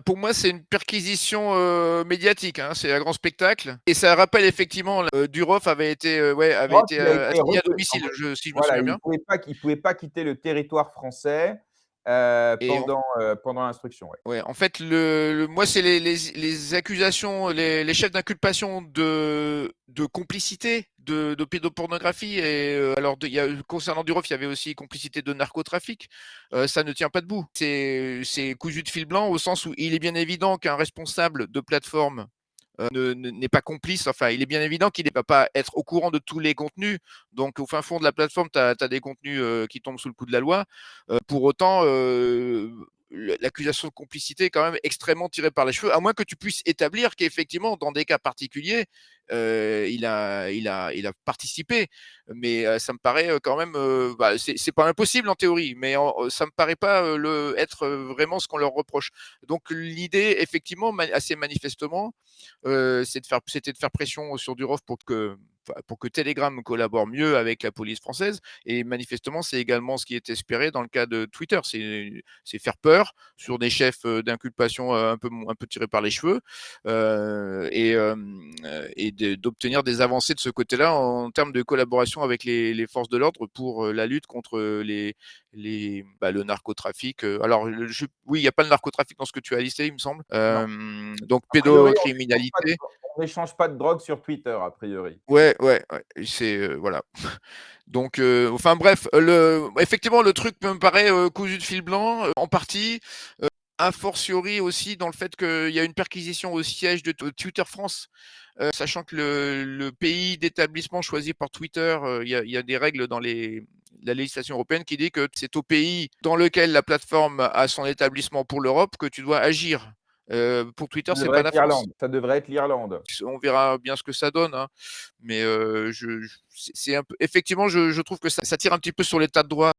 Pour moi, c'est une perquisition, médiatique, hein, c'est un grand spectacle et ça rappelle effectivement Durov avait Roth, été, il a été assigné à domicile, si je me voilà, souviens bien il pouvait pas quitter le territoire français, et en pendant l'instruction, ouais. ouais, en fait, moi, c'est les accusations, les chefs d'inculpation de complicité, de pédopornographie et alors il y a concernant Durov, il y avait aussi complicité de narcotrafic, ça ne tient pas debout. C'est cousu de fil blanc au sens où il est bien évident qu'un responsable de plateforme n'est pas complice. Enfin, il est bien évident qu'il ne va pas être au courant de tous les contenus. Donc, au fin fond de la plateforme, tu as des contenus qui tombent sous le coup de la loi. Pour autant, l'accusation de complicité est quand même extrêmement tirée par les cheveux, à moins que tu puisses établir qu'effectivement, dans des cas particuliers, il a participé. Mais ça me paraît quand même, c'est pas impossible en théorie, mais ça me paraît pas être vraiment ce qu'on leur reproche. Donc l'idée, effectivement, assez manifestement, c'était de faire pression sur Durov pour que Telegram collabore mieux avec la police française. Et manifestement, c'est également ce qui est espéré dans le cas de Twitter. C'est faire peur sur des chefs d'inculpation un peu tirés par les cheveux et d'obtenir des avancées de ce côté-là en termes de collaboration avec les forces de l'ordre pour la lutte contre le narcotrafic. Alors, oui, il n'y a pas le narcotrafic dans ce que tu as listé, il me semble. Non. Donc, A priori, pédocriminalité. on n'échange pas de drogue sur Twitter, a priori. Ouais, ouais, ouais. C'est voilà. Donc, enfin bref, effectivement, le truc me paraît cousu de fil blanc, en partie. A fortiori aussi dans le fait qu'il y a une perquisition au siège de Twitter France, sachant que le pays d'établissement choisi par Twitter, il y a des règles dans la législation européenne qui dit que c'est au pays dans lequel la plateforme a son établissement pour l'Europe que tu dois agir. Pour Twitter, Ça c'est devrait pas être la France. l'Irlande, ça devrait être l'Irlande. On verra bien ce que ça donne, hein. Mais c'est un peu effectivement, je trouve que ça tire un petit peu sur l'état de droit